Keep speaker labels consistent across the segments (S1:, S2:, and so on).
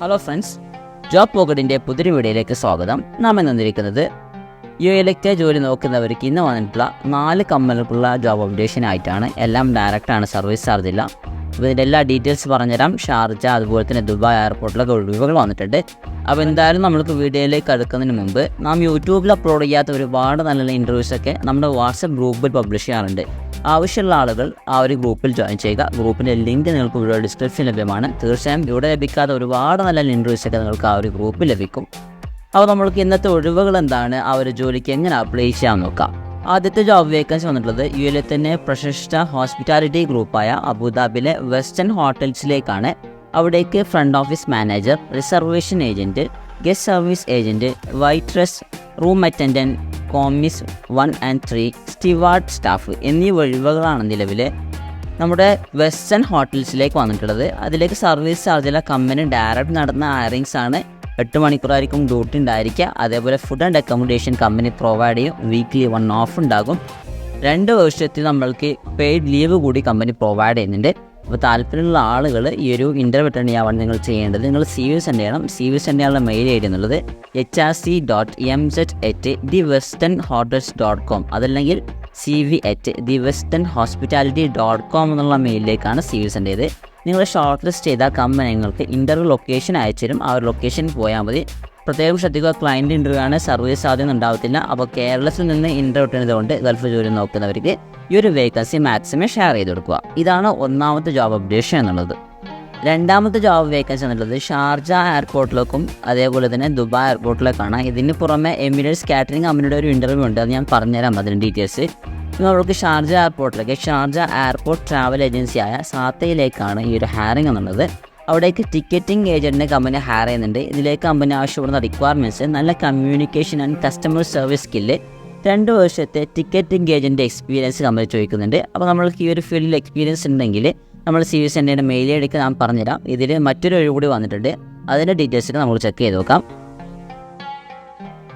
S1: Hello friends, job പോക്കറ്റിൻ്റെ പുതിയ വീഡിയോയിലേക്ക് സ്വാഗതം. നാം ഇന്നിരിക്കുന്നത് UAയിലേക്ക് ജോലി നോക്കുന്നവർക്ക് ഇന്ന് വന്നിട്ടുള്ള 4 കമ്പനികൾക്കുള്ള ജോബ് അപ്ഡേഷൻ ആയിട്ടാണ്. എല്ലാം ഡയറക്റ്റാണ്, സർവീസ് ചാർജ് ഇല്ല. അപ്പോൾ ഇതിൻ്റെ എല്ലാ ഡീറ്റെയിൽസ് പറഞ്ഞുതരാം. ഷാർജ അതുപോലെ തന്നെ ദുബായ് എയർപോർട്ടിലൊക്കെ ഒഴിവുകൾ വന്നിട്ടുണ്ട്. അപ്പോൾ എന്തായാലും നമ്മൾക്ക് വീഡിയോയിലേക്ക് അടുക്കുന്നതിന് മുമ്പ് നാം യൂട്യൂബിൽ അപ്ലോഡ് ചെയ്യാത്ത ഒരുപാട് നല്ല ഇൻ്റർവ്യൂസൊക്കെ നമ്മുടെ വാട്സപ്പ് ഗ്രൂപ്പിൽ പബ്ലിഷ് ചെയ്യാറുണ്ട്. ആവശ്യമുള്ള ആളുകൾ ആ ഒരു ഗ്രൂപ്പിൽ ജോയിൻ ചെയ്യുക. ഗ്രൂപ്പിൻ്റെ ലിങ്ക് നിങ്ങൾക്ക് ഇവിടെ ഡിസ്ക്രിപ്ഷൻ ലഭ്യമാണ്. തീർച്ചയായും ഇവിടെ ലഭിക്കാത്ത ഒരുപാട് നല്ല ഇൻ്റർവ്യൂസൊക്കെ നിങ്ങൾക്ക് ആ ഒരു ഗ്രൂപ്പിൽ ലഭിക്കും. അപ്പോൾ നമ്മൾക്ക് ഇന്നത്തെ ഒഴിവുകൾ എന്താണ്, ആ ഒരു ജോലിക്ക് എങ്ങനെ അപ്ലൈ ചെയ്യാൻ നോക്കാം. ആദ്യത്തെ ജോബ് വേക്കൻസി വന്നിട്ടുള്ളത് UAയിലെ തന്നെ പ്രശസ്ത ഹോസ്പിറ്റാലിറ്റി ഗ്രൂപ്പായ അബുദാബിയിലെ വെസ്റ്റേൺ ഹോട്ടൽസിലേക്കാണ്. അവിടേക്ക് front office manager, reservation agent, guest service agent, waitress, room attendant, commis 1 and 3, steward staff എന്നീ ഒഴിവുകളാണ് നിലവിൽ നമ്മുടെ വെസ്റ്റേൺ ഹോട്ടൽസിലേക്ക് വന്നിട്ടുള്ളത്. അതിലേക്ക് സർവീസ് ചാർജില്ല. കമ്പനി ഡയറക്റ്റ് നടന്ന ഹയറിങ്സ് ആണ്. 8 മണിക്കൂറായിരിക്കും ഡ്യൂട്ടി ഉണ്ടായിരിക്കുക. അതേപോലെ food and accommodation company provide ചെയ്യും. വീക്ക്ലി 1 ഓഫ് ഉണ്ടാകും. 2 വർഷത്തിൽ നമ്മൾക്ക് പെയ്ഡ് ലീവ് കൂടി കമ്പനി പ്രൊവൈഡ് ചെയ്യുന്നുണ്ട്. അപ്പോൾ താല്പര്യമുള്ള ആളുകൾ ഈ ഒരു ഇൻ്റർവ്യൂ അറ്റൻഡ് ചെയ്യാൻ നിങ്ങൾ ചെയ്യേണ്ടത്, നിങ്ങൾ CV സെൻഡ് ചെയ്യണം. CV സെൻഡ് ചെയ്യാനുള്ള മെയിൽ ഐ ഡി എന്നുള്ളത് hrc.mz@thewesternhotels.com, അതല്ലെങ്കിൽ cv@thewesternhospitality.com എന്നുള്ള മെയിലിലേക്കാണ് CV സെൻഡ് ചെയ്ത് നിങ്ങൾ ഷോർട്ട് ലിസ്റ്റ് ചെയ്ത കമ്പനി നിങ്ങൾക്ക് ഇൻ്റർവ്യൂ ലൊക്കേഷൻ അയച്ചു തരും. ആ ഒരു ലൊക്കേഷനിൽ പോയാൽ മതി. പ്രത്യേകം ശ്രദ്ധിക്കുക, ക്ലയൻറ്റ് ഇൻ്റർവ്യൂ ആണ്, സർവീസ് സാധ്യത ഉണ്ടാവത്തില്ല. അപ്പോൾ കേരളത്തിൽ നിന്ന് ഇൻ്റർവ്യൂ ഇട്ടുന്നതുകൊണ്ട് ഗൾഫ് ജോലി നോക്കുന്നവർക്ക് ഈ ഒരു വേക്കൻസി മാക്സിമം ഷെയർ ചെയ്ത് കൊടുക്കുക. ഇതാണ് ഒന്നാമത്തെ ജോബ് അപ്ഡേഷൻ എന്നുള്ളത്. രണ്ടാമത്തെ ജോബ് വേക്കൻസി എന്നുള്ളത് ഷാർജ എയർപോർട്ടിലേക്കും അതേപോലെ തന്നെ ദുബായ് എയർപോർട്ടിലേക്കാണ്. ഇതിന് പുറമെ എമിറേറ്റ്സ് കാറ്ററിംഗ് കമ്പനിയുടെ ഒരു ഇൻ്റർവ്യൂ ഉണ്ട്. അത് ഞാൻ പറഞ്ഞുതരാം അതിൻ്റെ ഡീറ്റെയിൽസ്. നമ്മൾക്ക് ഷാർജ എയർപോർട്ടിലേക്ക് ഷാർജ എയർപോർട്ട് ട്രാവൽ ഏജൻസിയായ സാത്തയിലേക്കാണ് ഈ ഒരു ഹയറിംഗ് എന്നുള്ളത്. അവിടേക്ക് ടിക്കറ്റിംഗ് ഏജൻറ്റിനെ കമ്പനി ഹയർ ചെയ്യുന്നുണ്ട്. ഇതിലേക്ക് കമ്പനി ആവശ്യപ്പെടുന്ന റിക്വയർമെൻറ്റ്സ് നല്ല communication and customer service skill, 2 വർഷത്തെ ടിക്കറ്റിംഗ് ഏജൻറ്റ് എക്സ്പീരിയൻസ് കമ്പനി ചോദിക്കുന്നുണ്ട്. അപ്പോൾ നമ്മൾക്ക് ഈ ഒരു ഫീൽഡിൽ എക്സ്പീരിയൻസ് ഉണ്ടെങ്കിൽ നമ്മൾ CV സെൻഡ് ചെയ്യുന്ന മെയിൽ ഐ ഡിക്ക് ഞാൻ പറഞ്ഞുതരാം. ഇതിൽ മറ്റൊരു ഒഴിവ് കൂടി വന്നിട്ടുണ്ട്. അതിൻ്റെ ഡീറ്റെയിൽസൊക്കെ നമ്മൾ ചെക്ക് ചെയ്ത് നോക്കാം.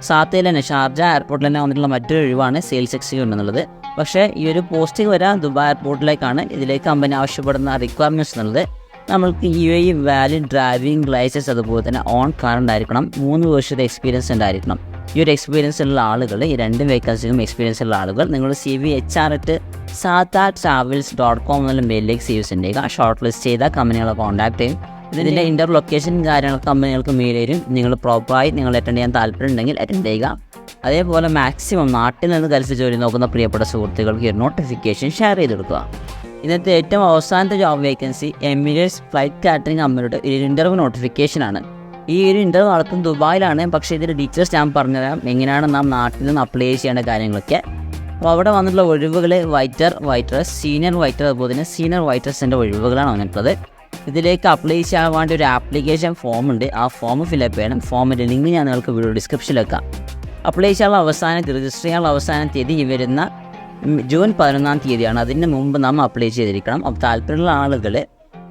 S1: സാത്തയിൽ തന്നെ ഷാർജ എയർപോർട്ടിൽ തന്നെ വന്നിട്ടുള്ള മറ്റൊരു ഒഴിവാണ് സെയിൽസ് എക്സിക്യൂട്ടീവ് എന്നുള്ളത്. പക്ഷേ ഈ ഒരു പോസ്റ്റിംഗ് വരാൻ ദുബായ് എയർപോർട്ടിലേക്കാണ്. ഇതിലേക്ക് കമ്പനി ആവശ്യപ്പെടുന്ന റിക്വയർമെൻറ്റ്സ് എന്നുള്ളത് നമ്മൾക്ക് UAE വാലിഡ് ഡ്രൈവിംഗ് ലൈസൻസ്, അതുപോലെ തന്നെ ഓൺ കാർ ഉണ്ടായിരിക്കണം. 3 വർഷത്തെ എക്സ്പീരിയൻസ് ഉണ്ടായിരിക്കണം. ഈ ഒരു എക്സ്പീരിയൻസ് ഉള്ള ആളുകൾ, ഈ 2 വേക്കൻസിക്കും എക്സ്പീരിയൻസ് ഉള്ള ആളുകൾ നിങ്ങൾ CV HR@satatravels.com എന്നുള്ള മെയിലിലേക്ക് CV സെൻഡ് ചെയ്യുക. ഷോർട്ട് ലിസ്റ്റ് ചെയ്ത കമ്പനികളെ കോൺടാക്ട് ചെയ്യും. ഇതിൻ്റെ ഇൻ്റർവ്യൂ ലൊക്കേഷൻ കാര്യങ്ങളൊക്കെ കമ്പനികൾക്ക് മെയിൽ തരും. നിങ്ങൾ പ്രോപ്പറായി നിങ്ങൾ അറ്റൻഡ് ചെയ്യാൻ താല്പര്യമുണ്ടെങ്കിൽ അറ്റൻഡ് ചെയ്യുക. അതേപോലെ മാക്സിമം നാട്ടിൽ നിന്ന് ഗൾഫ് ജോലി നോക്കുന്ന പ്രിയപ്പെട്ട സുഹൃത്തുക്കൾക്ക് ഈ നോട്ടിഫിക്കേഷൻ ഷെയർ ചെയ്ത് കൊടുക്കുക. ഇന്നത്തെ ഏറ്റവും അവസാനത്തെ job vacancy Emirates flight catering കമ്പനിയുടെ ഒരു ഇൻ്റർവ്യൂ നോട്ടിഫിക്കേഷനാണ്. ഈ ഒരു ഇൻ്റർവ്യൂ നടത്തുന്നത് ദുബായിലാണ്. പക്ഷേ ഇതിൻ്റെ ഡീറ്റെയിൽസ് ഞാൻ പറഞ്ഞുതരാം, എങ്ങനെയാണ് നാം നാട്ടിൽ നിന്ന് അപ്ലൈ ചെയ്യേണ്ട കാര്യങ്ങളൊക്കെ. അപ്പോൾ അവിടെ വന്നിട്ടുള്ള ഒഴിവുകൾ വൈറ്റർ, സീനിയർ വൈറ്റർ, അതുപോലെ തന്നെ സീനിയർ വൈറ്റേഴ്സിൻ്റെ ഒഴിവുകളാണ് വന്നിട്ടുള്ളത്. ഇതിലേക്ക് അപ്ലൈ ചെയ്യാൻ വേണ്ടി ഒരു ആപ്ലിക്കേഷൻ ഫോം ഉണ്ട്. ആ ഫോം ഫില്ലപ്പ് ചെയ്യണം. ഫോമിൻ്റെ ലിങ്ക് ഞാൻ നിങ്ങൾക്ക് വീഡിയോ ഡിസ്ക്രിപ്ഷനിൽ വെക്കാം. അപ്ലൈ ചെയ്യാനുള്ള രജിസ്റ്റർ ചെയ്യാനുള്ള അവസാന തീയതി ഈ വരുന്ന ജൂൺ 11-ാം തീയതിയാണ്. അതിന് മുമ്പ് നാം അപ്ലൈ ചെയ്തിരിക്കണം. അപ്പോൾ താല്പര്യമുള്ള ആളുകൾ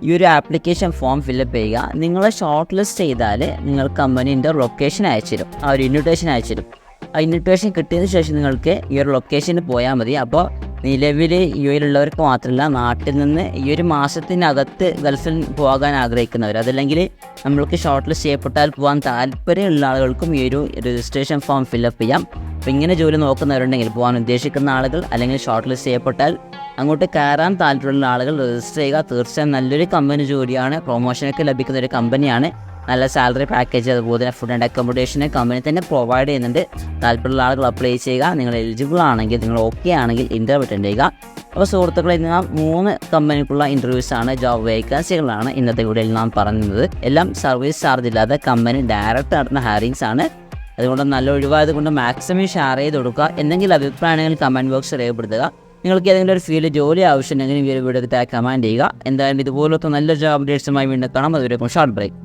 S1: ഈ ഒരു ആപ്ലിക്കേഷൻ ഫോം ഫില്ലപ്പ് ചെയ്യുക. നിങ്ങളെ ഷോർട്ട് ലിസ്റ്റ് ചെയ്താൽ നിങ്ങൾ കമ്പനീൻ്റെ ലൊക്കേഷൻ അയച്ചു തരും. ആ ഒരു ഇൻവിറ്റേഷൻ അയച്ചു തരും. ആ ഇൻവിറ്റേഷൻ കിട്ടിയതിന് ശേഷം നിങ്ങൾക്ക് ഈ ഒരു ലൊക്കേഷനിൽ പോയാൽ മതി. അപ്പോൾ നിലവിൽ UAയിലുള്ളവർക്ക് മാത്രമല്ല, നാട്ടിൽ നിന്ന് ഈ ഒരു മാസത്തിനകത്ത് ഗൾഫിൽ പോകാൻ ആഗ്രഹിക്കുന്നവർ, അതല്ലെങ്കിൽ നമ്മൾക്ക് ഷോർട്ട് ലിസ്റ്റ് ചെയ്യപ്പെട്ടാൽ പോകാൻ താല്പര്യമുള്ള ആളുകൾക്കും ഈ ഒരു രജിസ്ട്രേഷൻ ഫോം ഫില്ലപ്പ് ചെയ്യാം. അപ്പോൾ ഇങ്ങനെ ജോലി നോക്കുന്നവരുണ്ടെങ്കിൽ, പോകാൻ ഉദ്ദേശിക്കുന്ന ആളുകൾ അല്ലെങ്കിൽ ഷോർട്ട് ലിസ്റ്റ് ചെയ്യപ്പെട്ടാൽ അങ്ങോട്ട് കയറാൻ താല്പര്യമുള്ള ആളുകൾ രജിസ്റ്റർ ചെയ്യുക. തീർച്ചയായും നല്ലൊരു കമ്പനി ജോലിയാണ്, പ്രൊമോഷനൊക്കെ ലഭിക്കുന്ന ഒരു കമ്പനിയാണ്. നല്ല സാലറി പാക്കേജ്, അതുപോലെ തന്നെ ഫുഡ് ആൻഡ് അക്കോമഡേഷനെ കമ്പനി തന്നെ പ്രൊവൈഡ് ചെയ്യുന്നുണ്ട്. താല്പര്യമുള്ള ആളുകൾ അപ്ലൈ ചെയ്യുക. നിങ്ങൾ എലിജിബിൾ ആണെങ്കിൽ, നിങ്ങൾ ഓക്കെ ആണെങ്കിൽ ഇൻ്റർവ്യൂ അറ്റൻഡ് ചെയ്യുക. അപ്പോൾ സുഹൃത്തുക്കളെ, ഇന്ന് 3 കമ്പനിക്കുള്ള ഇൻ്റർവ്യൂസാണ്, ജോബ് വേക്കൻസികളാണ് ഇന്നത്തെ വീഡിയോയിൽ നാം പറയുന്നത്. എല്ലാം സർവീസ് ചാർജ് ഇല്ലാതെ കമ്പനി ഡയറക്റ്റ് നടത്തുന്ന ഹയറിങ്സ് ആണ്. അതുകൊണ്ട് നല്ല ഒഴിവായത് കൊണ്ട് മാക്സിമം ഷെയർ ചെയ്ത് കൊടുക്കുക. എന്തെങ്കിലും അഭിപ്രായങ്ങൾ കമൻറ്റ് ബോക്സിൽ രേഖപ്പെടുത്തുക. നിങ്ങൾക്ക് ഏതെങ്കിലും ഒരു ഫീൽഡ് ജോലി ആവശ്യമുണ്ടെങ്കിൽ ഈ ഒരു വീഡിയോ കമൻറ്റ് ചെയ്യുക. എന്തായാലും ഇതുപോലത്തെ നല്ല ജോബ് അപ്ഡേറ്റ്സുമായി വീണ്ടും കാണാം. അതുവരെ ഷോർട്ട് ബ്രേക്ക്.